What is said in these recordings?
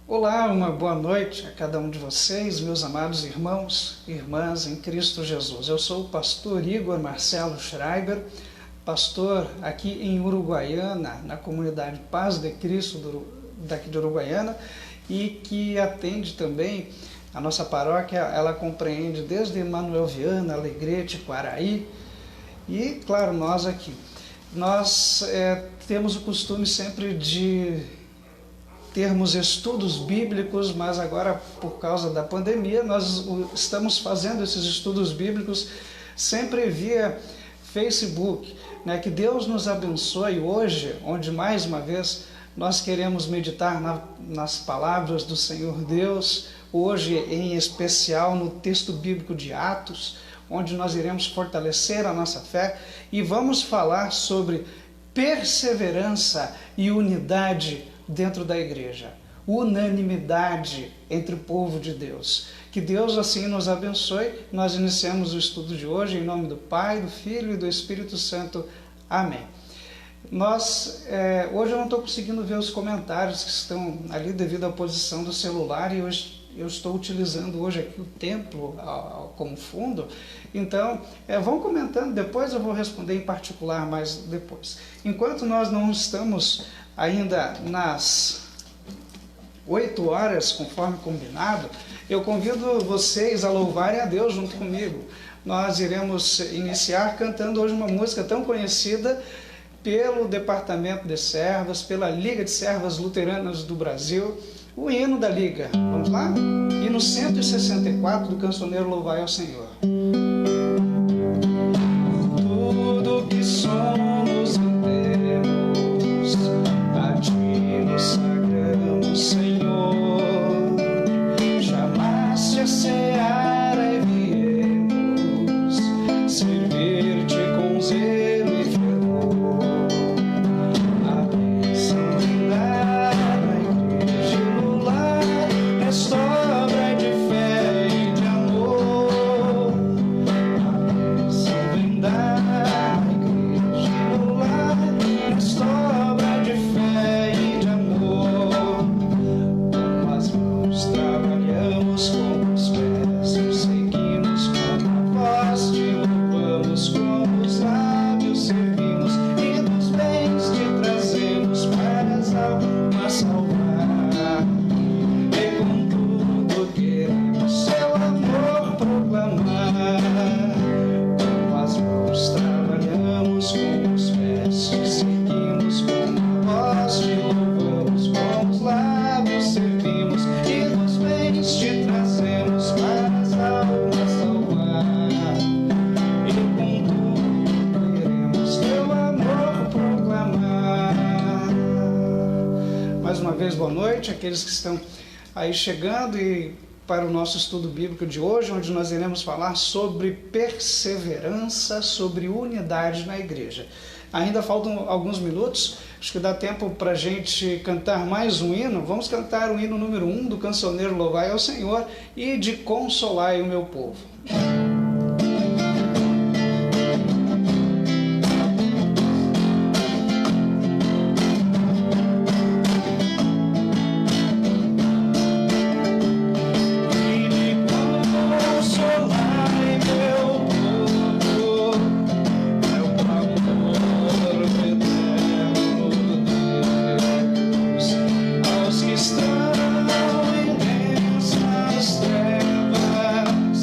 Olá, uma boa noite a cada um de vocês, meus amados irmãos e irmãs em Cristo Jesus. Eu sou o pastor Igor Marcelo Schreiber, pastor aqui em Uruguaiana, na comunidade Paz de Cristo daqui de Uruguaiana, e que atende também a nossa paróquia. Ela compreende desde Manuel Viana, Alegrete, Quaraí e, claro, nós aqui. Nós temos o costume sempre de termos estudos bíblicos, mas agora, por causa da pandemia, nós estamos fazendo esses estudos bíblicos sempre via Facebook, né? Que Deus nos abençoe hoje, onde mais uma vez nós queremos meditar nas palavras do Senhor Deus, hoje em especial no texto bíblico de Atos, onde nós iremos fortalecer a nossa fé e vamos falar sobre perseverança e unidade dentro da igreja, unanimidade entre o povo de Deus. Que Deus assim nos abençoe. Nós iniciamos o estudo de hoje em nome do Pai, do Filho e do Espírito Santo. Amém. Hoje eu não estou conseguindo ver os comentários que estão ali devido à posição do celular, e hoje eu estou utilizando hoje aqui o templo como fundo. Então, vão comentando, depois eu vou responder em particular mais depois. Enquanto nós não estamos ainda nas 8 horas, conforme combinado, eu convido vocês a louvarem a Deus junto comigo. Nós iremos iniciar cantando hoje uma música tão conhecida pelo Departamento de Servas, pela Liga de Servas Luteranas do Brasil, o hino da Liga. Vamos lá? Hino 164 do cancioneiro Louvai ao Senhor. Tudo que somos e temos, a Ti nos sagramos, Senhor. Chamaste a seara e viemos servir-te com zelo e fervor. A bênção vem dar na igreja e no lar, nesta obra de fé e de amor. A bênção vem dar na igreja e no lar, nesta obra de fé e de amor. Com as mãos trabalhamos, com os pés nos seguimos, com a voz te louvamos, com os lábios servimos, e dos bens te trazemos para as almas salvar. E com tudo queremos seu amor proclamar. Com as mãos trabalhamos, com os pés te seguimos, com a voz te louvamos, com os lábios servimos, e dos bens te trazemos para as almas salvar. E com tudo queremos teu amor proclamar. Mais uma vez, boa noite àqueles que estão aí chegando e para o nosso estudo bíblico de hoje, onde nós iremos falar sobre perseverança, sobre unidade na igreja. Ainda faltam alguns minutos, acho que dá tempo para a gente cantar mais um hino. Vamos cantar o hino número 1 do cancioneiro Louvai ao Senhor e de Consolai o meu povo. Estão em densas trevas,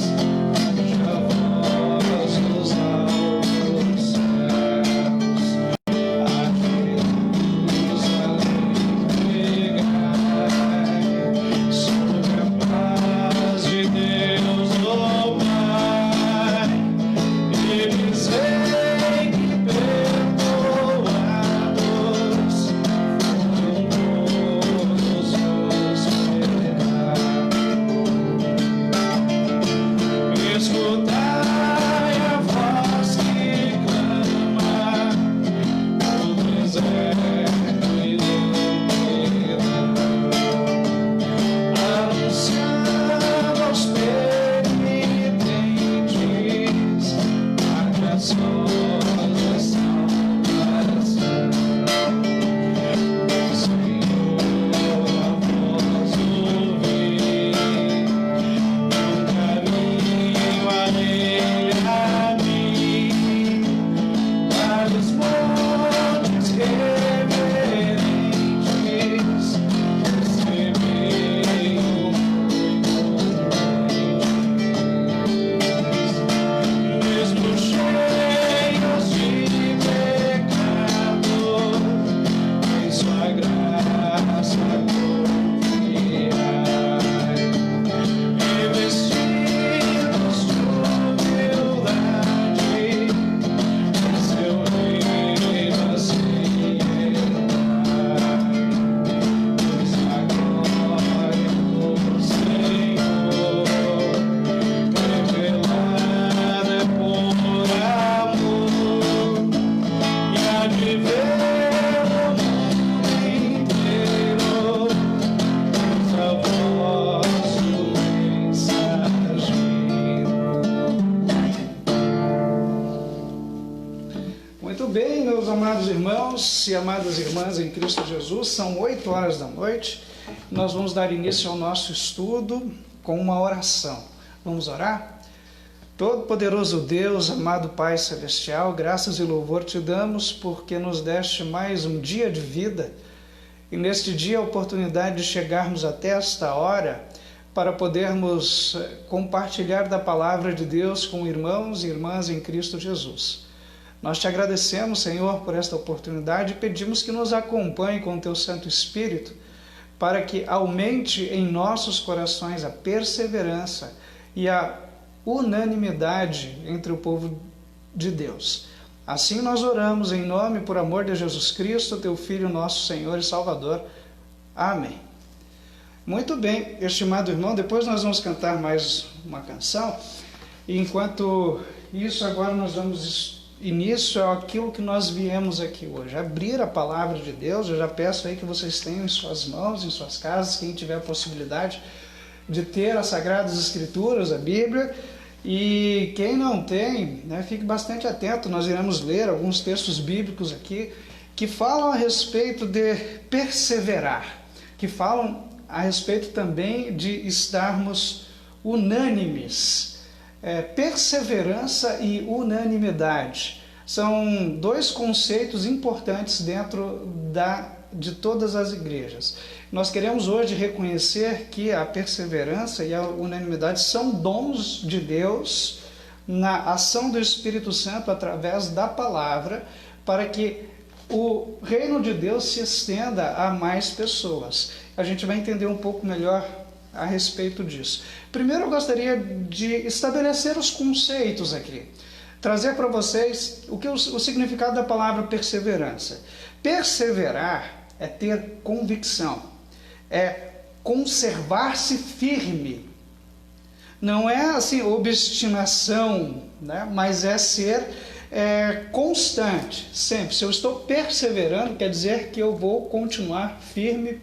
e amadas irmãs em Cristo Jesus, são 8 horas da noite. Nós vamos dar início ao nosso estudo com uma oração. Vamos orar? Todo-Poderoso Deus, amado Pai Celestial, graças e louvor te damos porque nos deste mais um dia de vida e neste dia a oportunidade de chegarmos até esta hora para podermos compartilhar da palavra de Deus com irmãos e irmãs em Cristo Jesus. Nós te agradecemos, Senhor, por esta oportunidade e pedimos que nos acompanhe com o teu Santo Espírito para que aumente em nossos corações a perseverança e a unanimidade entre o povo de Deus. Assim nós oramos em nome, por amor de Jesus Cristo, teu Filho, nosso Senhor e Salvador. Amém. Muito bem, estimado irmão, depois nós vamos cantar mais uma canção. E enquanto isso, agora nós damos início àquilo que nós viemos aqui hoje, abrir a palavra de Deus. Eu já peço aí que vocês tenham em suas mãos, em suas casas, quem tiver a possibilidade de ter as Sagradas Escrituras, a Bíblia, e quem não tem, fique bastante atento. Nós iremos ler alguns textos bíblicos aqui que falam a respeito de perseverar, que falam a respeito também de estarmos unânimes. Perseverança e unanimidade são dois conceitos importantes dentro de todas as igrejas. Nós queremos hoje reconhecer que a perseverança e a unanimidade são dons de Deus na ação do Espírito Santo através da palavra, para que o reino de Deus se estenda a mais pessoas. A gente vai entender um pouco melhor a respeito disso. Primeiro eu gostaria de estabelecer os conceitos aqui, trazer para vocês o significado da palavra perseverança. Perseverar é ter convicção, é conservar-se firme. Não é assim obstinação, mas é ser constante, sempre. Se eu estou perseverando, quer dizer que eu vou continuar firme,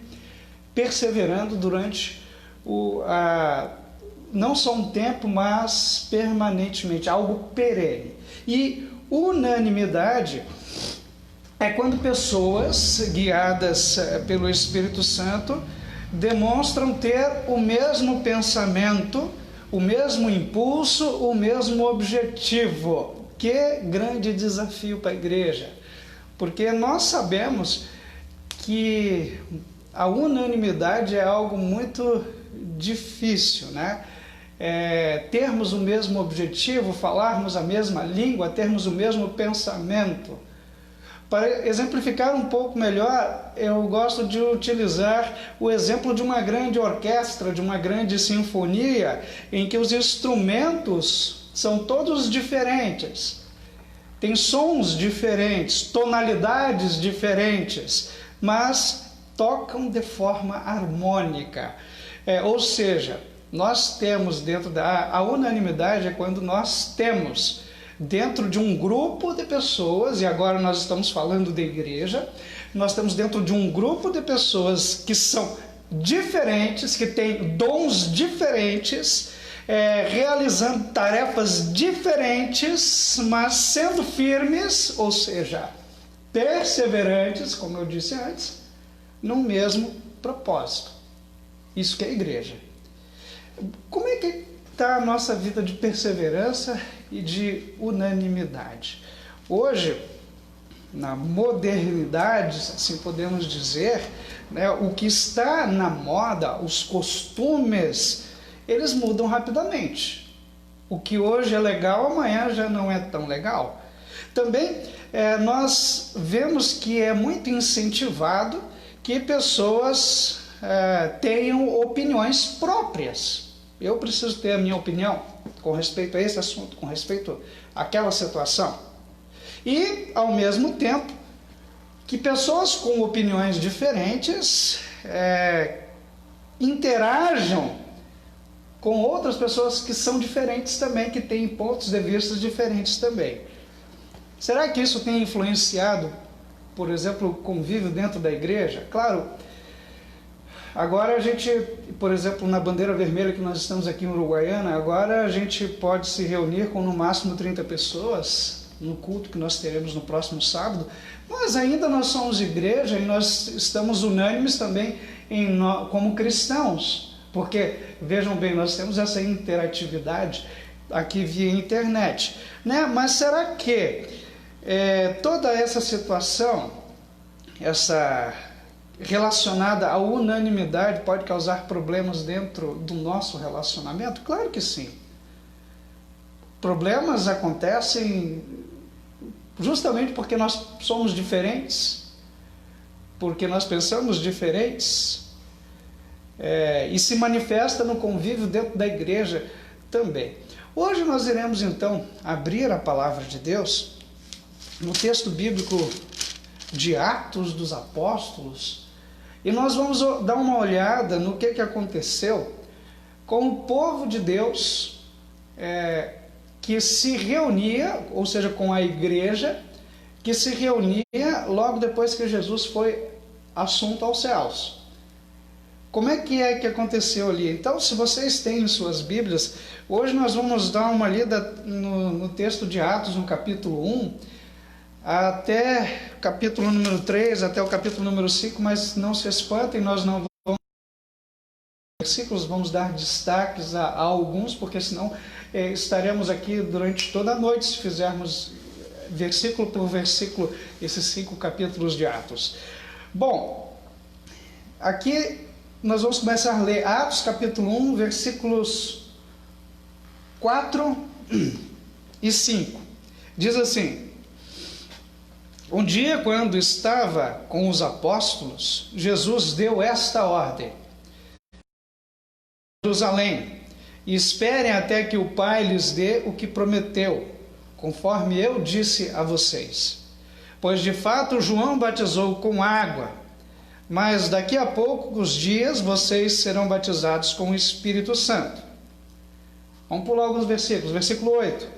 perseverando durante não só um tempo, mas permanentemente, algo perene. E unanimidade é quando pessoas guiadas pelo Espírito Santo demonstram ter o mesmo pensamento, o mesmo impulso, o mesmo objetivo. Que grande desafio para a igreja, porque nós sabemos que a unanimidade é algo muito difícil, termos o mesmo objetivo, falarmos a mesma língua, termos o mesmo pensamento. Para exemplificar um pouco melhor, eu gosto de utilizar o exemplo de uma grande orquestra, de uma grande sinfonia, em que os instrumentos são todos diferentes, tem sons diferentes, tonalidades diferentes, mas tocam de forma harmônica. Ou seja, nós temos a unanimidade é quando nós temos dentro de um grupo de pessoas, e agora nós estamos falando de igreja, nós temos dentro de um grupo de pessoas que são diferentes, que têm dons diferentes, realizando tarefas diferentes, mas sendo firmes, ou seja, perseverantes, como eu disse antes, no mesmo propósito. Isso que é a igreja. Como é que está a nossa vida de perseverança e de unanimidade? Hoje, na modernidade, assim podemos dizer, o que está na moda, os costumes, eles mudam rapidamente. O que hoje é legal, amanhã já não é tão legal. Também nós vemos que é muito incentivado que pessoas tenham opiniões próprias. Eu preciso ter a minha opinião com respeito a esse assunto, com respeito àquela situação. E, ao mesmo tempo, que pessoas com opiniões diferentes interajam com outras pessoas que são diferentes também, que têm pontos de vista diferentes também. Será que isso tem influenciado, por exemplo, o convívio dentro da igreja? Claro, agora a gente, por exemplo, na Bandeira Vermelha que nós estamos aqui em Uruguaiana, agora a gente pode se reunir com no máximo 30 pessoas, no culto que nós teremos no próximo sábado, mas ainda nós somos igreja e nós estamos unânimes também como cristãos, porque, vejam bem, nós temos essa interatividade aqui via internet, né? Mas será que toda essa situação, essa relacionada à unanimidade, pode causar problemas dentro do nosso relacionamento? Claro que sim. Problemas acontecem justamente porque nós somos diferentes, porque nós pensamos diferentes, e se manifesta no convívio dentro da igreja também. Hoje nós iremos então abrir a palavra de Deus no texto bíblico de Atos dos Apóstolos, e nós vamos dar uma olhada no que aconteceu com o povo de Deus, que se reunia, ou seja, com a igreja, que se reunia logo depois que Jesus foi assunto aos céus. Como é que aconteceu ali? Então, se vocês têm suas Bíblias, hoje nós vamos dar uma lida no texto de Atos, no capítulo 1, até o capítulo número 3, até o capítulo número 5, mas não se espantem, nós não vamos versículos, vamos dar destaques a alguns, porque senão estaremos aqui durante toda a noite se fizermos versículo por versículo esses 5 capítulos de Atos. Bom, aqui nós vamos começar a ler Atos capítulo 1, versículos 4 e 5. Diz assim: um dia, quando estava com os apóstolos, Jesus deu esta ordem: Jerusalém, e esperem até que o Pai lhes dê o que prometeu, conforme eu disse a vocês. Pois de fato João batizou com água, mas daqui a poucos dias vocês serão batizados com o Espírito Santo. Vamos pular alguns versículos. Versículo 8.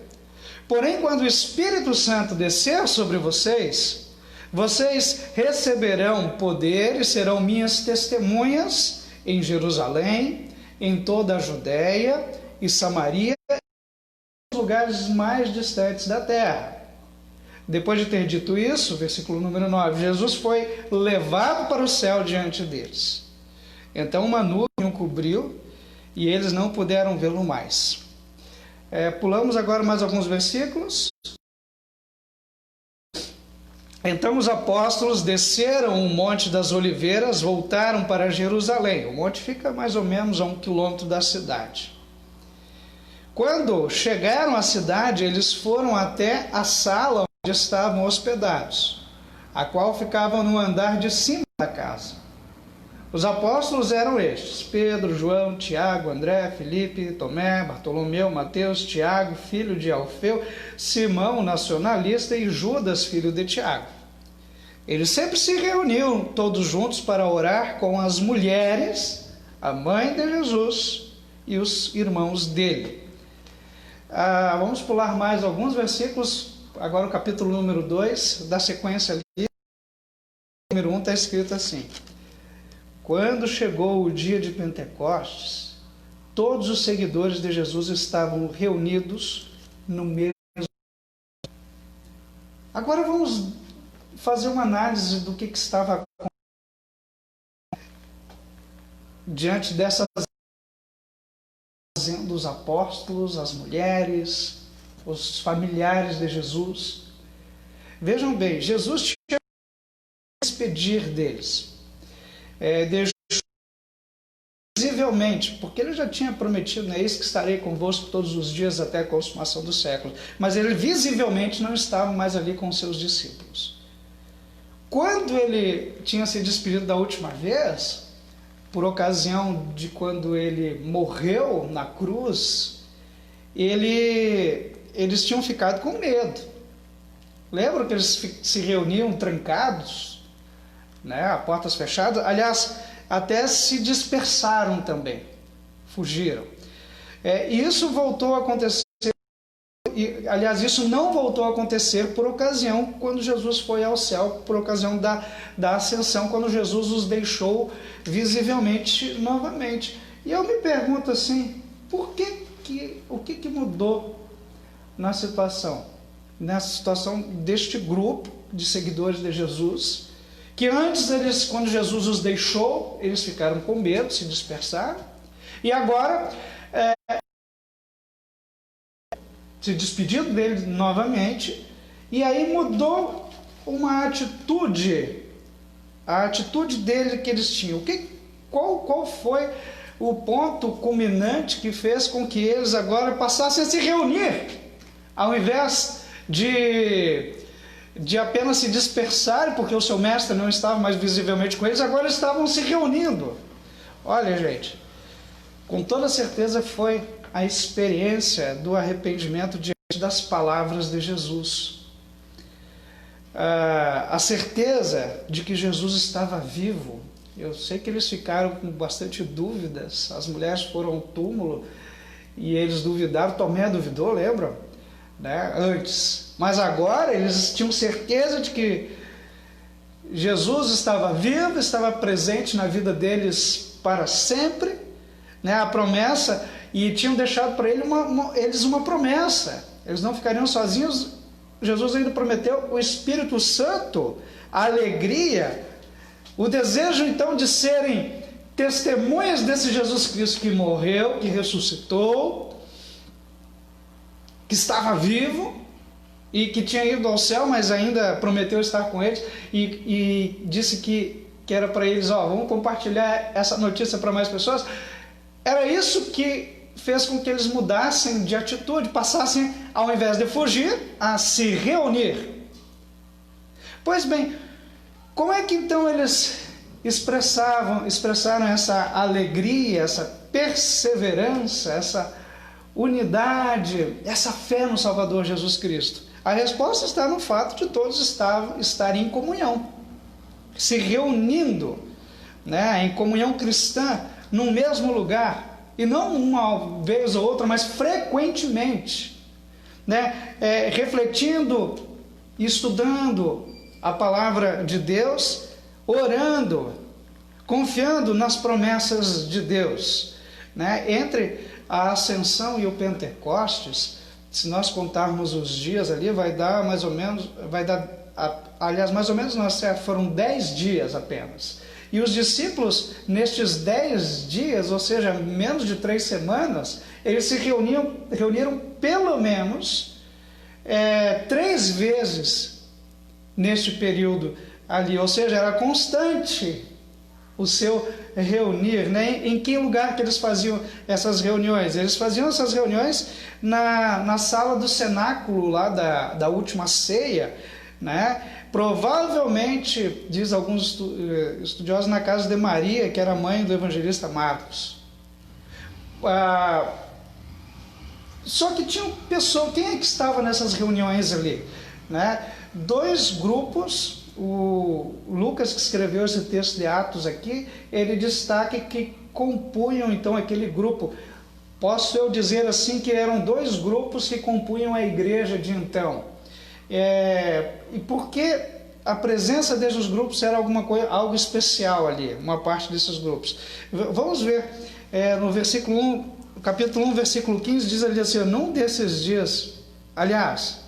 Porém, quando o Espírito Santo descer sobre vocês, vocês receberão poder e serão minhas testemunhas em Jerusalém, em toda a Judéia e Samaria e nos lugares mais distantes da terra. Depois de ter dito isso, versículo número 9, Jesus foi levado para o céu diante deles. Então uma nuvem o cobriu e eles não puderam vê-lo mais. Pulamos agora mais alguns versículos. Então os apóstolos desceram o Monte das Oliveiras, voltaram para Jerusalém. O monte fica mais ou menos a 1 quilômetro da cidade. Quando chegaram à cidade, eles foram até a sala onde estavam hospedados, a qual ficava no andar de cima da casa. Os apóstolos eram estes: Pedro, João, Tiago, André, Filipe, Tomé, Bartolomeu, Mateus, Tiago, filho de Alfeu, Simão, nacionalista, e Judas, filho de Tiago. Eles sempre se reuniam todos juntos para orar com as mulheres, a mãe de Jesus e os irmãos dele. Vamos pular mais alguns versículos. Agora o capítulo número 2, da sequência ali. O número 1 está escrito assim: quando chegou o dia de Pentecostes, todos os seguidores de Jesus estavam reunidos no mesmo. Agora vamos fazer uma análise do que estava acontecendo diante dessas dos apóstolos, as mulheres, os familiares de Jesus. Vejam bem, Jesus tinha que despedir deles. Visivelmente, porque ele já tinha prometido, eis que estarei convosco todos os dias até a consumação dos séculos, mas ele visivelmente não estava mais ali com os seus discípulos. Quando ele tinha se despedido da última vez, por ocasião de quando ele morreu na cruz, eles tinham ficado com medo. Lembram que eles se reuniam trancados, a portas fechadas? Aliás, até se dispersaram também, fugiram. E isso voltou a acontecer, isso não voltou a acontecer por ocasião quando Jesus foi ao céu, por ocasião da ascensão, quando Jesus os deixou visivelmente novamente. E eu me pergunto assim, o que mudou na situação? nessa situação deste grupo de seguidores de Jesus, que antes eles, quando Jesus os deixou, eles ficaram com medo, se dispersaram, e agora se despediram dele novamente, e aí mudou uma atitude, a atitude dele que eles tinham. Qual foi o ponto culminante que fez com que eles agora passassem a se reunir, ao invés de apenas se dispersarem, porque o seu mestre não estava mais visivelmente com eles, agora estavam se reunindo? Olha, gente, com toda certeza foi a experiência do arrependimento diante das palavras de Jesus. A certeza de que Jesus estava vivo. Eu sei que eles ficaram com bastante dúvidas, as mulheres foram ao túmulo e eles duvidaram, Tomé duvidou, lembram? Né? Antes. Mas agora eles tinham certeza de que Jesus estava vivo, estava presente na vida deles para sempre, né? A promessa, e tinham deixado para eles uma promessa, eles não ficariam sozinhos. Jesus ainda prometeu o Espírito Santo, a alegria, o desejo então de serem testemunhas desse Jesus Cristo que morreu, que ressuscitou, que estava vivo e que tinha ido ao céu, mas ainda prometeu estar com eles e disse que era para eles, vamos compartilhar essa notícia para mais pessoas. Era isso que fez com que eles mudassem de atitude, passassem, ao invés de fugir, a se reunir. Pois bem, como é que então eles expressaram essa alegria, essa perseverança, essa unidade, essa fé no Salvador Jesus Cristo? A resposta está no fato de todos estarem em comunhão, se reunindo, né, em comunhão cristã, no mesmo lugar, e não uma vez ou outra, mas frequentemente, né, refletindo, estudando a palavra de Deus, orando, confiando nas promessas de Deus, né? Entre a Ascensão e o Pentecostes, se nós contarmos os dias ali, vai dar mais ou menos, mais ou menos não é certo, foram 10 dias apenas. E os discípulos, nestes 10 dias, ou seja, menos de 3 semanas, eles se reuniram pelo menos 3 vezes neste período ali, ou seja, era constante o seu reunir, né? Em que lugar que eles faziam essas reuniões? Eles faziam essas reuniões na sala do cenáculo lá da última ceia, né? Provavelmente, diz alguns estudiosos, na casa de Maria, que era mãe do evangelista Marcos. Só que tinha pessoa, quem é que estava nessas reuniões ali, né? 2 grupos. O Lucas, que escreveu esse texto de Atos aqui, ele destaca que compunham então aquele grupo. Posso eu dizer assim que eram 2 grupos que compunham a igreja de então. E porque a presença desses grupos era algo especial ali, uma parte desses grupos. Vamos ver no versículo 1, capítulo 1, versículo 15, diz ali assim: num desses dias, aliás,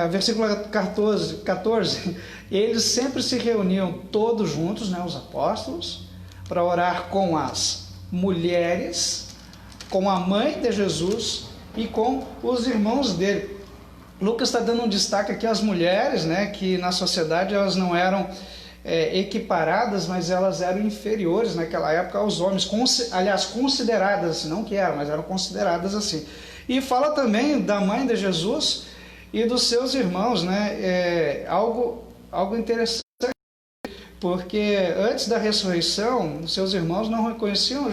versículo 14, eles sempre se reuniam todos juntos, né, os apóstolos, para orar com as mulheres, com a mãe de Jesus e com os irmãos dele. Lucas está dando um destaque aqui às mulheres, né, que na sociedade elas não eram equiparadas, mas elas eram inferiores naquela época aos homens, aliás, consideradas assim, não que eram, mas eram consideradas assim. E fala também da mãe de Jesus e dos seus irmãos, né? Algo interessante, porque antes da ressurreição, seus irmãos não reconheciam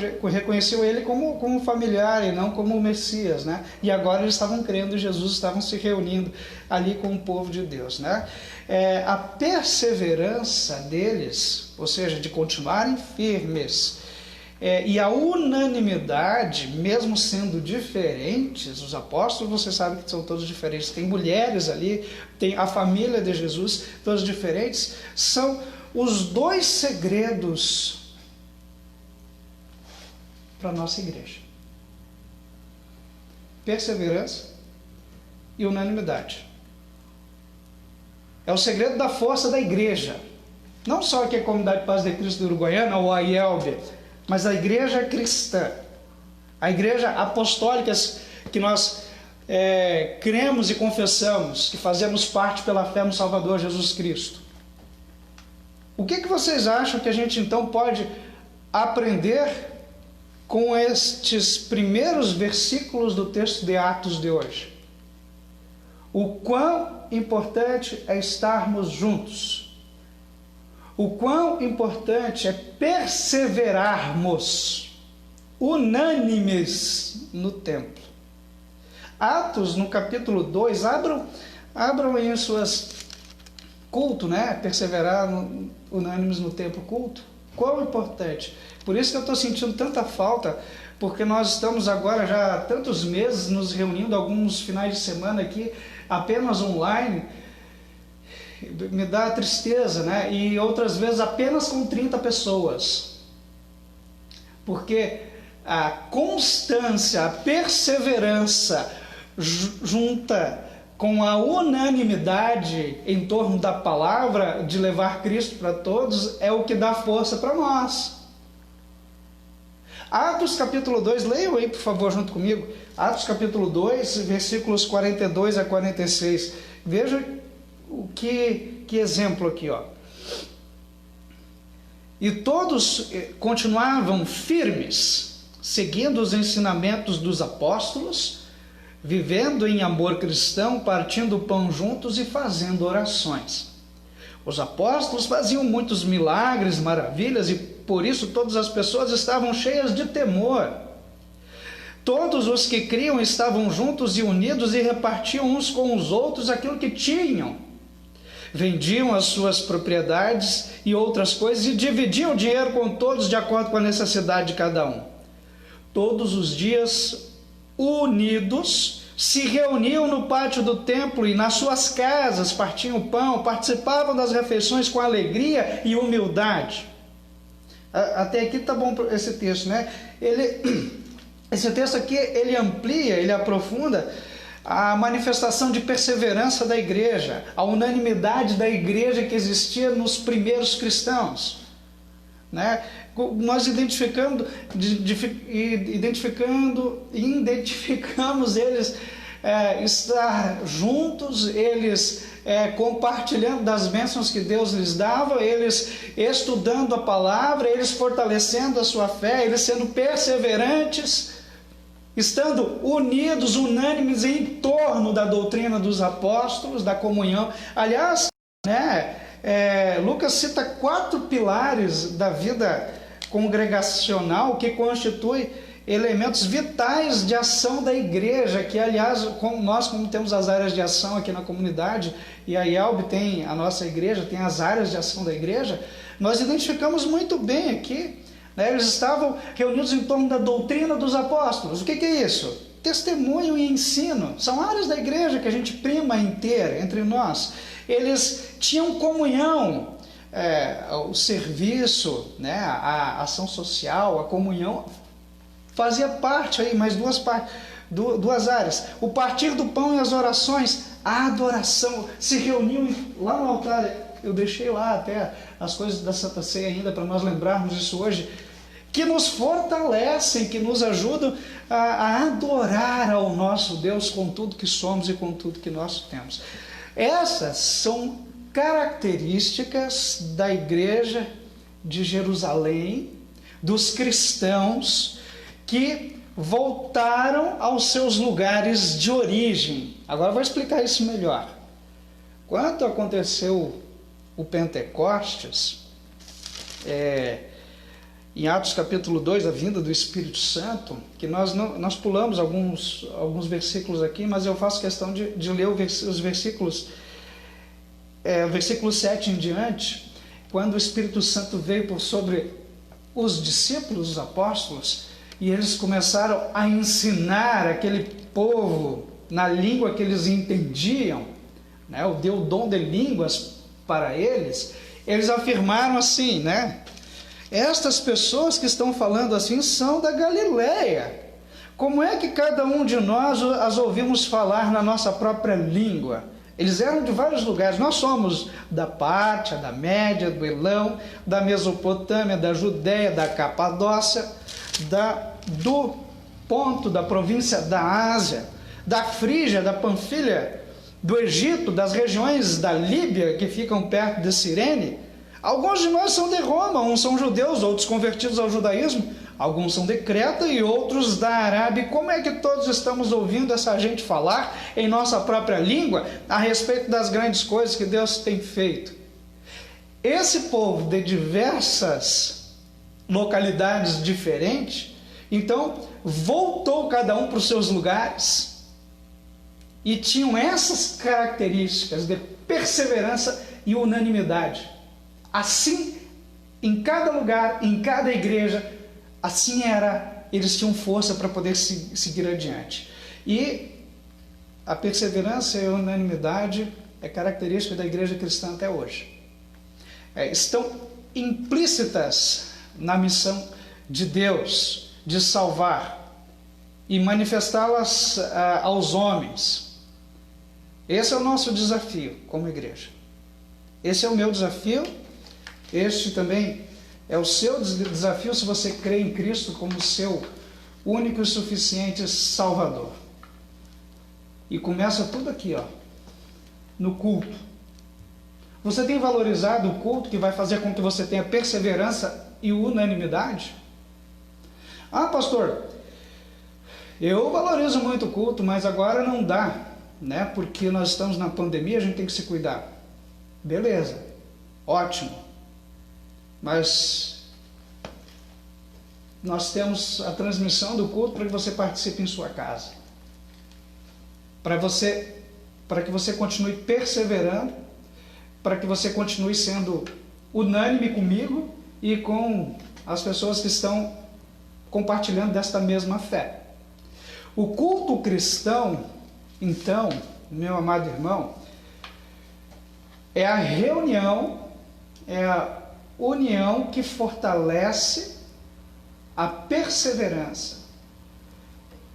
ele como familiar e não como o Messias, né? E agora eles estavam crendo em Jesus, estavam se reunindo ali com o povo de Deus, né? A perseverança deles, ou seja, de continuarem firmes, e a unanimidade, mesmo sendo diferentes, os apóstolos, você sabe que são todos diferentes, tem mulheres ali, tem a família de Jesus, todos diferentes, são os 2 segredos para a nossa igreja: perseverança e unanimidade. É o segredo da força da igreja. Não só aqui a Comunidade Paz de Cristo do Uruguaiana, ou a IELB, mas a igreja cristã. A igreja apostólica que nós cremos e confessamos, que fazemos parte pela fé no Salvador Jesus Cristo. O que vocês acham que a gente então pode aprender com estes primeiros versículos do texto de Atos de hoje? O quão importante é estarmos juntos. O quão importante é perseverarmos unânimes no templo. Atos, no capítulo 2, abram aí as suas culto, né? Perseverar unânimes no templo, culto. Quão importante. Por isso que eu estou sentindo tanta falta, porque nós estamos agora já há tantos meses nos reunindo, alguns finais de semana aqui, apenas online. Me dá tristeza, né? E outras vezes apenas com 30 pessoas. Porque a constância, a perseverança junta com a unanimidade em torno da palavra de levar Cristo para todos é o que dá força para nós. Atos capítulo 2, leiam aí por favor junto comigo. Atos capítulo 2, versículos 42 a 46. Veja que exemplo aqui, ó. E todos continuavam firmes, seguindo os ensinamentos dos apóstolos, vivendo em amor cristão, partindo o pão juntos e fazendo orações. Os apóstolos faziam muitos milagres, maravilhas, e por isso todas as pessoas estavam cheias de temor. Todos os que criam estavam juntos e unidos e repartiam uns com os outros aquilo que tinham. Vendiam as suas propriedades e outras coisas e dividiam o dinheiro com todos de acordo com a necessidade de cada um. Todos os dias, unidos, se reuniam no pátio do templo e nas suas casas, partiam o pão, participavam das refeições com alegria e humildade. Até aqui está bom esse texto, né? Esse texto aqui, ele amplia, ele aprofunda a manifestação de perseverança da igreja, a unanimidade da igreja que existia nos primeiros cristãos, né? Nós identificamos eles estar juntos, eles compartilhando das bênçãos que Deus lhes dava, eles estudando a palavra, eles fortalecendo a sua fé, eles sendo perseverantes, estando unidos, unânimes em torno da doutrina dos apóstolos, da comunhão. Aliás, né, Lucas cita 4 pilares da vida congregacional que constituem elementos vitais de ação da igreja, que aliás, como temos as áreas de ação aqui na comunidade, e a IELB tem, a nossa igreja tem as áreas de ação da igreja, nós identificamos muito bem aqui, né? Eles estavam reunidos em torno da doutrina dos apóstolos. O que é isso? Testemunho e ensino, são áreas da igreja que a gente prima em ter entre nós. Eles tinham comunhão, o serviço, né? A ação social, a comunhão, fazia parte aí, mais duas áreas. O partir do pão e as orações, a adoração, se reuniam lá no altar. Eu deixei lá até as coisas da Santa Ceia ainda, para nós lembrarmos isso hoje, que nos fortalecem, que nos ajudam a adorar ao nosso Deus com tudo que somos e com tudo que nós temos. Essas são características da igreja de Jerusalém, dos cristãos que voltaram aos seus lugares de origem. Agora eu vou explicar isso melhor. Quando aconteceu o Pentecostes, em Atos capítulo 2, a vinda do Espírito Santo, que nós pulamos alguns versículos aqui, mas eu faço questão de ler os versículos, versículo 7 em diante, quando o Espírito Santo veio por sobre os discípulos, os apóstolos, e eles começaram a ensinar aquele povo na língua que eles entendiam, né? Deu o dom de línguas para eles. Eles afirmaram assim, né? Estas pessoas que estão falando assim são da Galileia. Como é que cada um de nós as ouvimos falar na nossa própria língua? Eles eram de vários lugares. Nós somos da Pártia, da Média, do Elão, da Mesopotâmia, da Judéia, da Capadócia, do Ponto, da província da Ásia, da Frígia, da Panfilha, do Egito, das regiões da Líbia que ficam perto de Cirene. Alguns de nós são de Roma, uns são judeus, outros convertidos ao judaísmo, alguns são de Creta e outros da Arábia. Como é que todos estamos ouvindo essa gente falar em nossa própria língua a respeito das grandes coisas que Deus tem feito? Esse povo de diversas localidades diferentes, então, voltou cada um para os seus lugares e tinham essas características de perseverança e unanimidade. Assim, em cada lugar, em cada igreja, assim era, eles tinham força para poder seguir adiante. E a perseverança e a unanimidade é característica da igreja cristã até hoje. Estão implícitas na missão de Deus de salvar e manifestá-las aos homens. Esse é o nosso desafio como igreja. Esse é o meu desafio. Este também é o seu desafio se você crê em Cristo como seu único e suficiente Salvador. E começa tudo aqui, no culto. Você tem valorizado o culto que vai fazer com que você tenha perseverança e unanimidade? Ah, pastor, eu valorizo muito o culto, mas agora não dá, né? Porque nós estamos na pandemia, a gente tem que se cuidar. Beleza, ótimo. Mas nós temos a transmissão do culto para que você participe em sua casa. Para que você continue perseverando, para que você continue sendo unânime comigo e com as pessoas que estão compartilhando desta mesma fé. O culto cristão, então, meu amado irmão, é a reunião, é a união que fortalece a perseverança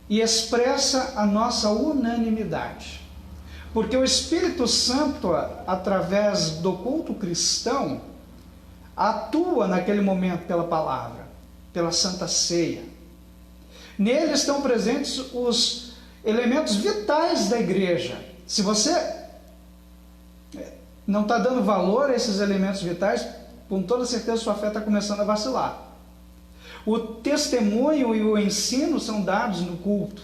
e expressa a nossa unanimidade. Porque o Espírito Santo, através do culto cristão, atua naquele momento pela palavra, pela Santa Ceia. Nele estão presentes os elementos vitais da igreja. Se você não está dando valor a esses elementos vitais, com toda certeza sua fé está começando a vacilar. O testemunho e o ensino são dados no culto,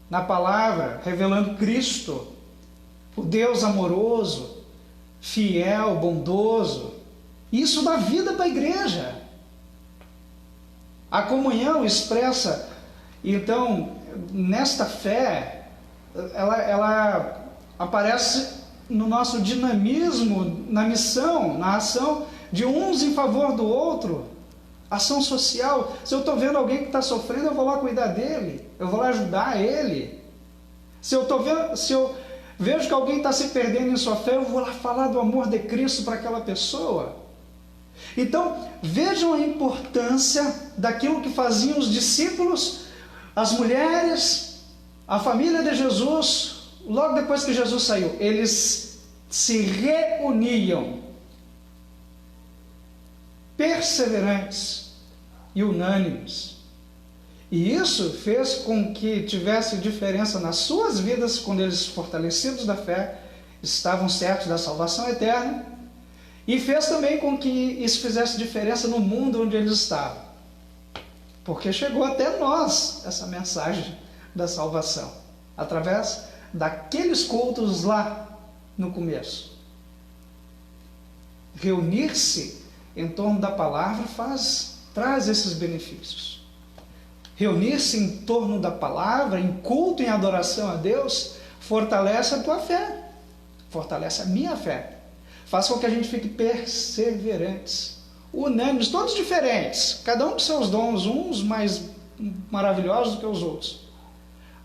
na palavra, revelando Cristo, o Deus amoroso, fiel, bondoso. Isso dá vida para a igreja. A comunhão expressa, então, nesta fé, ela aparece no nosso dinamismo, na missão, na ação de uns em favor do outro, ação social. Se eu estou vendo alguém que está sofrendo, eu vou lá cuidar dele, eu vou lá ajudar ele. Se eu vejo que alguém está se perdendo em sua fé, eu vou lá falar do amor de Cristo para aquela pessoa. Então, vejam a importância daquilo que faziam os discípulos, as mulheres, a família de Jesus, logo depois que Jesus saiu. Eles se reuniam, perseverantes e unânimes. E isso fez com que tivesse diferença nas suas vidas, quando eles, fortalecidos da fé, estavam certos da salvação eterna. E fez também com que isso fizesse diferença no mundo onde eles estavam. Porque chegou até nós essa mensagem da salvação, através daqueles cultos lá no começo. Reunir-se em torno da palavra traz esses benefícios. Reunir-se em torno da palavra, em culto, em adoração a Deus, fortalece a tua fé, fortalece a minha fé. Faz com que a gente fique perseverantes, unânimes, todos diferentes, cada um com seus dons, uns mais maravilhosos do que os outros,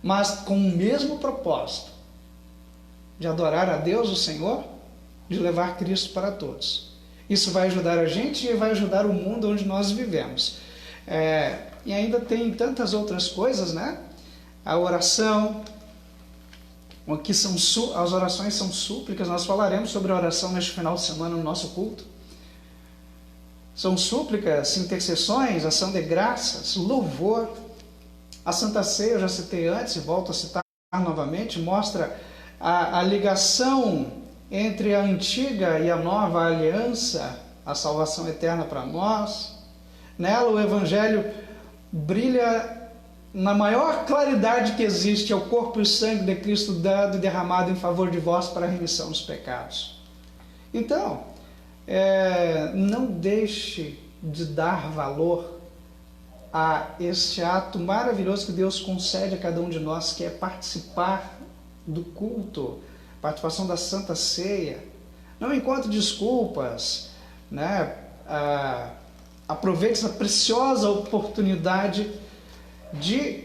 mas com o mesmo propósito, de adorar a Deus, o Senhor, de levar Cristo para todos. Isso vai ajudar a gente e vai ajudar o mundo onde nós vivemos. E ainda tem tantas outras coisas, né? A oração, Aqui as orações são súplicas. Nós falaremos sobre a oração neste final de semana no nosso culto. São súplicas, intercessões, ação de graças, louvor. A Santa Ceia, eu já citei antes e volto a citar novamente, mostra a ligação entre a antiga e a nova aliança, a salvação eterna para nós. Nela o Evangelho brilha na maior claridade que existe, é o corpo e o sangue de Cristo dado e derramado em favor de vós para a remissão dos pecados. Então, não deixe de dar valor a este ato maravilhoso que Deus concede a cada um de nós, que é participar do culto, participação da Santa Ceia. Não encontre desculpas, né? Aproveite essa preciosa oportunidade de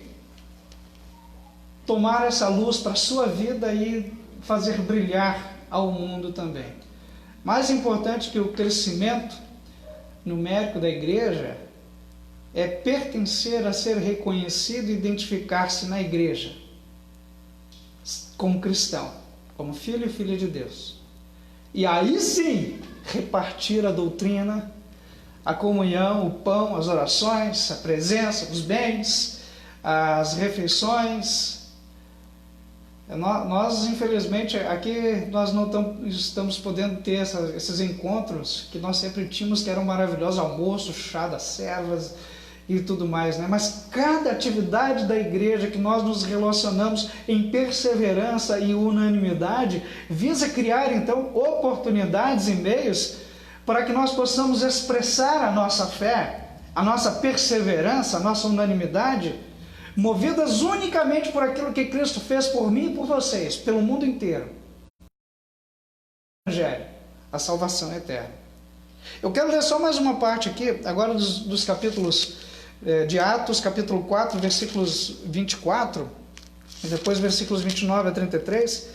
tomar essa luz para a sua vida e fazer brilhar ao mundo também. Mais importante que o crescimento numérico da igreja é pertencer a ser reconhecido e identificar-se na igreja como cristão, como filho e filha de Deus. E aí sim, repartir a doutrina, a comunhão, o pão, as orações, a presença, os bens, as refeições. Nós, infelizmente, aqui nós não estamos podendo ter esses encontros que nós sempre tínhamos, que eram maravilhosos, almoço, chá das servas e tudo mais, né? Mas cada atividade da igreja que nós nos relacionamos em perseverança e unanimidade visa criar, então, oportunidades e meios para que nós possamos expressar a nossa fé, a nossa perseverança, a nossa unanimidade, movidas unicamente por aquilo que Cristo fez por mim e por vocês, pelo mundo inteiro. O Evangelho, a salvação eterna. Eu quero ler só mais uma parte aqui, agora dos capítulos de Atos, capítulo 4, versículos 24, e depois versículos 29 a 33,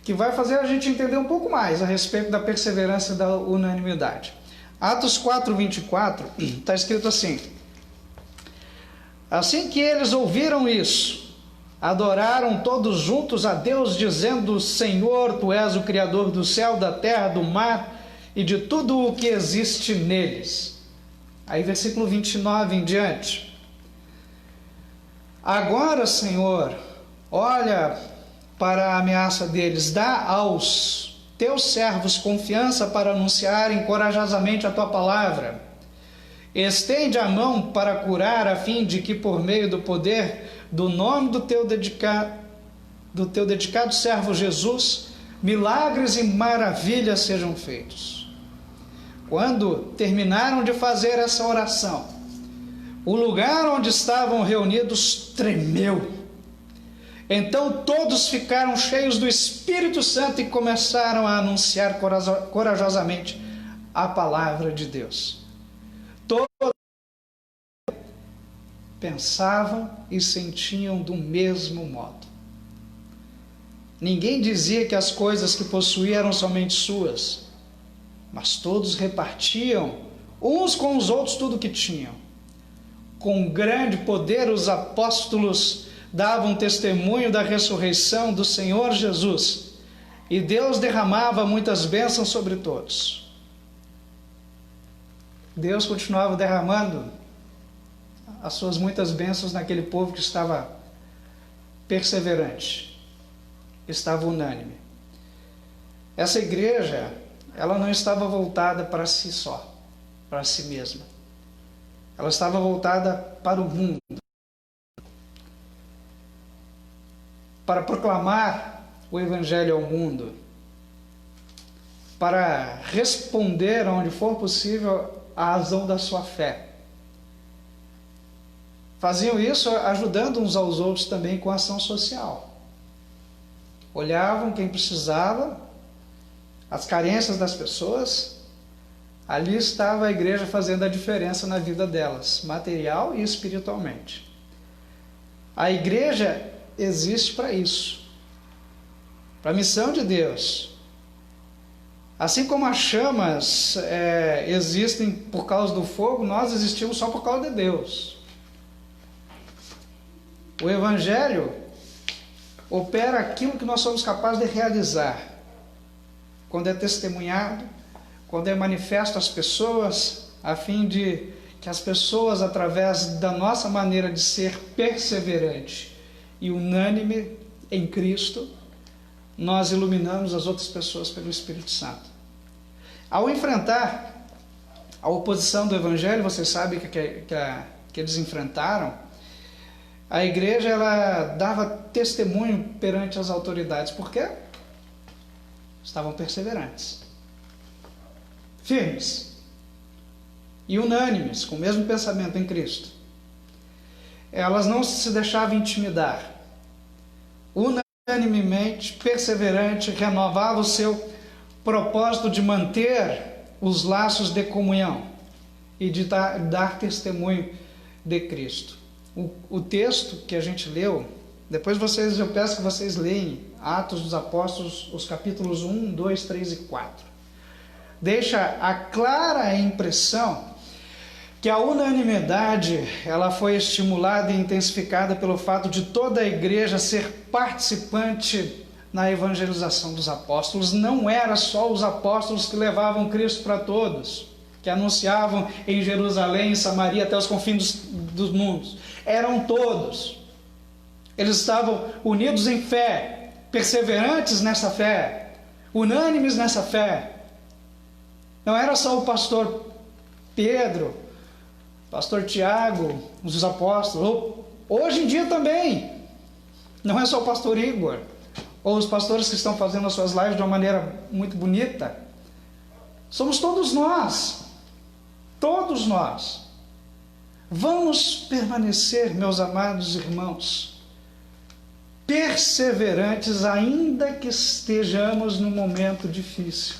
que vai fazer a gente entender um pouco mais a respeito da perseverança e da unanimidade. Atos 4, 24, está escrito assim: assim que eles ouviram isso, adoraram todos juntos a Deus, dizendo: Senhor, Tu és o Criador do céu, da terra, do mar e de tudo o que existe neles. Aí versículo 29 em diante: agora, Senhor, olha para a ameaça deles, dá aos Teus servos confiança para anunciarem corajosamente a Tua palavra. Estende a mão para curar, a fim de que, por meio do poder do nome do Teu dedicado servo Jesus, milagres e maravilhas sejam feitos. Quando terminaram de fazer essa oração, o lugar onde estavam reunidos tremeu. Então todos ficaram cheios do Espírito Santo e começaram a anunciar corajosamente a palavra de Deus. Todos pensavam e sentiam do mesmo modo. Ninguém dizia que as coisas que possuía eram somente suas, mas todos repartiam uns com os outros tudo o que tinham. Com grande poder os apóstolos davam testemunho da ressurreição do Senhor Jesus, e Deus derramava muitas bênçãos sobre todos. Deus continuava derramando as suas muitas bênçãos naquele povo que estava perseverante, estava unânime. Essa igreja, ela não estava voltada para si só, para si mesma. Ela estava voltada para o mundo, para proclamar o Evangelho ao mundo, para responder, onde for possível, à razão da sua fé. Faziam isso ajudando uns aos outros também com ação social. Olhavam quem precisava, as carências das pessoas. Ali estava a igreja fazendo a diferença na vida delas, material e espiritualmente. A igreja existe para isso, para a missão de Deus. Assim como as chamas existem por causa do fogo, nós existimos só por causa de Deus. O Evangelho opera aquilo que nós somos capazes de realizar. Quando é testemunhado, quando é manifesto às pessoas, a fim de que as pessoas, através da nossa maneira de ser perseverante e unânime em Cristo, nós iluminamos as outras pessoas pelo Espírito Santo. Ao enfrentar a oposição do Evangelho, vocês sabem que eles enfrentaram, a igreja ela dava testemunho perante as autoridades. Por quê? Estavam perseverantes, firmes e unânimes, com o mesmo pensamento em Cristo. Elas não se deixavam intimidar. Unanimemente, perseverante, renovava o seu propósito de manter os laços de comunhão e de dar testemunho de Cristo. O texto que a gente leu, depois eu peço que vocês leem Atos dos Apóstolos, os capítulos 1, 2, 3 e 4. Deixa a clara impressão que a unanimidade ela foi estimulada e intensificada pelo fato de toda a igreja ser participante na evangelização dos apóstolos. Não era só os apóstolos que levavam Cristo para todos, que anunciavam em Jerusalém, em Samaria, até os confins dos mundos. Eram todos. Eles estavam unidos em fé, perseverantes nessa fé, unânimes nessa fé. Não era só o pastor Pedro, pastor Tiago, os apóstolos. Hoje em dia também. Não é só o pastor Igor, ou os pastores que estão fazendo as suas lives de uma maneira muito bonita. Somos todos nós. Todos nós. Vamos permanecer, meus amados irmãos, perseverantes, ainda que estejamos num momento difícil.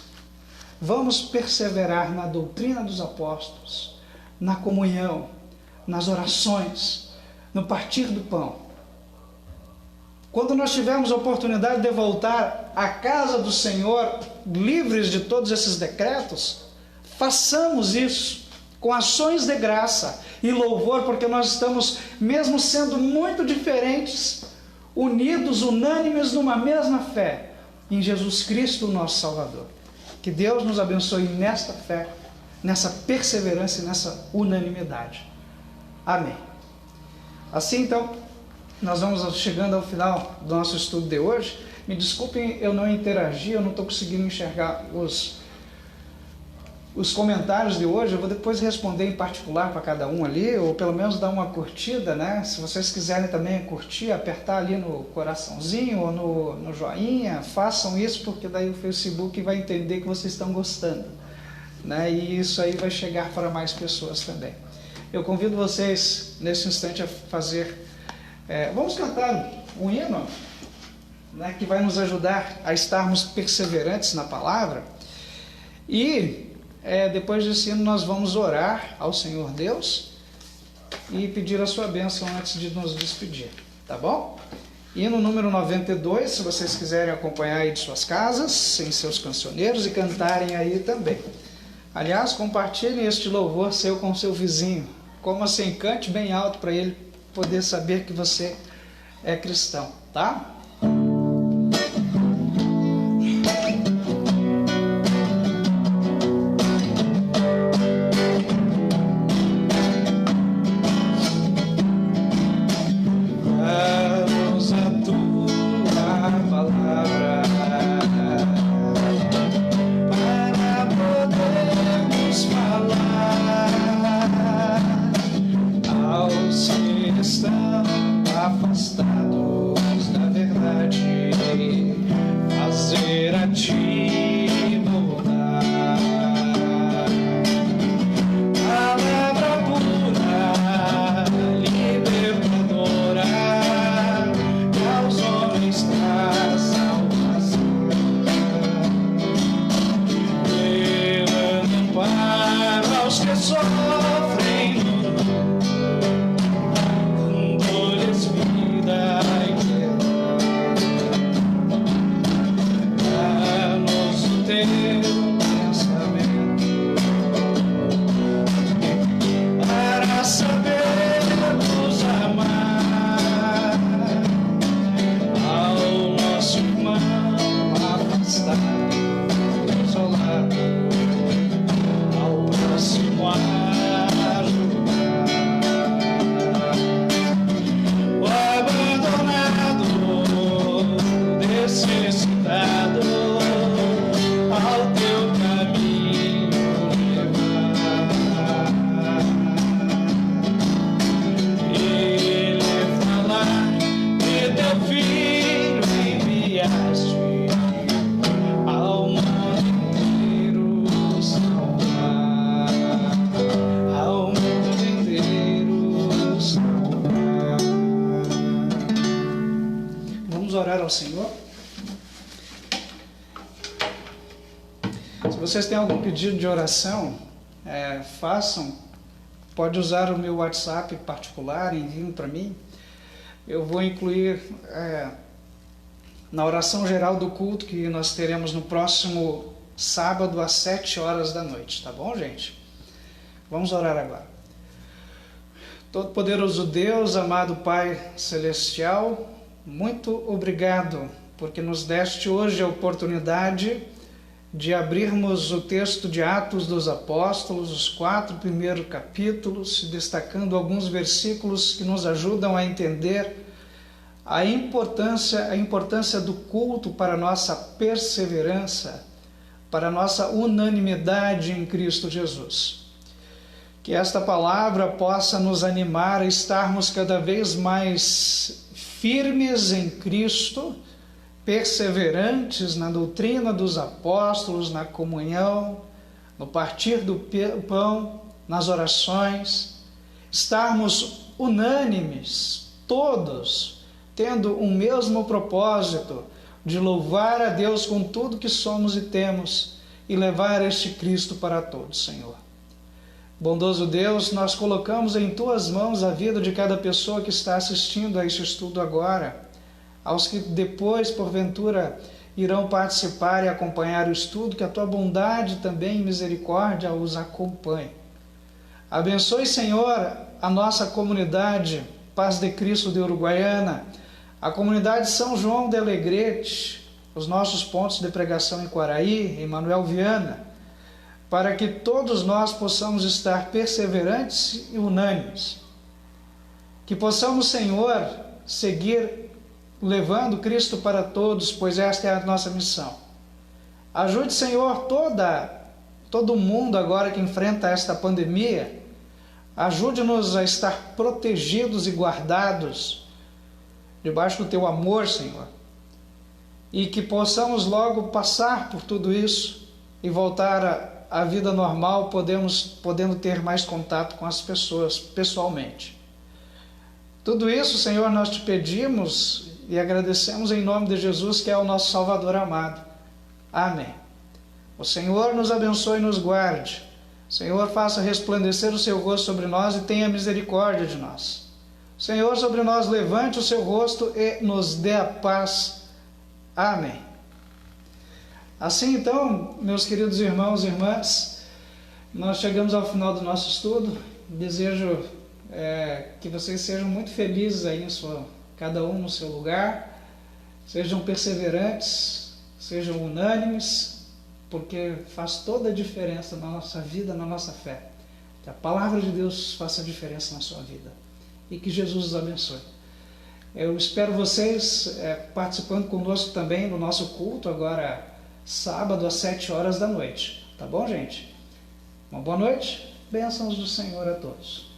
Vamos perseverar na doutrina dos apóstolos, na comunhão, nas orações, no partir do pão. Quando nós tivermos a oportunidade de voltar à casa do Senhor, livres de todos esses decretos, façamos isso com ações de graça e louvor, porque nós estamos, mesmo sendo muito diferentes, unidos, unânimes numa mesma fé, em Jesus Cristo, nosso Salvador. Que Deus nos abençoe nesta fé, nessa perseverança e nessa unanimidade. Amém. Assim, então, nós vamos chegando ao final do nosso estudo de hoje. Me desculpem, eu não interagi, eu não estou conseguindo enxergar os comentários de hoje. Eu vou depois responder em particular para cada um ali, ou pelo menos dar uma curtida, né? Se vocês quiserem também curtir, apertar ali no coraçãozinho ou no joinha, façam isso, porque daí o Facebook vai entender que vocês estão gostando, né? E isso aí vai chegar para mais pessoas também. Eu convido vocês, nesse instante, a fazer... vamos cantar um hino, né, que vai nos ajudar a estarmos perseverantes na palavra. E depois desse hino nós vamos orar ao Senhor Deus e pedir a sua bênção antes de nos despedir, tá bom? Hino número 92, se vocês quiserem acompanhar aí de suas casas, em seus cancioneiros, e cantarem aí também. Aliás, compartilhem este louvor seu com seu vizinho. Como assim? Cante bem alto para ele poder saber que você é cristão, tá? Nos orar ao Senhor. Se vocês têm algum pedido de oração, façam. Pode usar o meu WhatsApp particular, enviem para mim. Eu vou incluir na oração geral do culto que nós teremos no próximo sábado às 7 horas da noite, tá bom, gente? Vamos orar agora. Todo-Poderoso Deus, amado Pai Celestial, muito obrigado porque nos deste hoje a oportunidade de abrirmos o texto de Atos dos Apóstolos, os 4 primeiros capítulos, destacando alguns versículos que nos ajudam a entender a importância do culto para a nossa perseverança, para a nossa unanimidade em Cristo Jesus. Que esta palavra possa nos animar a estarmos cada vez mais firmes em Cristo, perseverantes na doutrina dos apóstolos, na comunhão, no partir do pão, nas orações, estarmos unânimes, todos, tendo um mesmo propósito de louvar a Deus com tudo que somos e temos e levar este Cristo para todos, Senhor. Bondoso Deus, nós colocamos em Tuas mãos a vida de cada pessoa que está assistindo a este estudo agora, aos que depois, porventura, irão participar e acompanhar o estudo, que a Tua bondade também e misericórdia os acompanhe. Abençoe, Senhor, a nossa comunidade Paz de Cristo de Uruguaiana, a comunidade São João de Alegrete, os nossos pontos de pregação em Quaraí, em Manuel Viana, para que todos nós possamos estar perseverantes e unânimes. Que possamos, Senhor, seguir levando Cristo para todos, pois esta é a nossa missão. Ajude, Senhor, todo mundo agora que enfrenta esta pandemia. Ajude-nos a estar protegidos e guardados debaixo do Teu amor, Senhor. E que possamos logo passar por tudo isso e voltar à vida normal, podendo ter mais contato com as pessoas pessoalmente. Tudo isso, Senhor, nós te pedimos e agradecemos em nome de Jesus, que é o nosso Salvador amado. Amém. O Senhor nos abençoe e nos guarde. O Senhor faça resplandecer o seu rosto sobre nós e tenha misericórdia de nós. O Senhor sobre nós levante o seu rosto e nos dê a paz. Amém. Assim então, meus queridos irmãos e irmãs, nós chegamos ao final do nosso estudo. Desejo que vocês sejam muito felizes aí cada um no seu lugar, sejam perseverantes, sejam unânimes, porque faz toda a diferença na nossa vida, na nossa fé. Que a palavra de Deus faça diferença na sua vida e que Jesus os abençoe. Eu espero vocês participando conosco também no nosso culto agora sábado às 7 horas da noite. Tá bom, gente? Uma boa noite, bênçãos do Senhor a todos.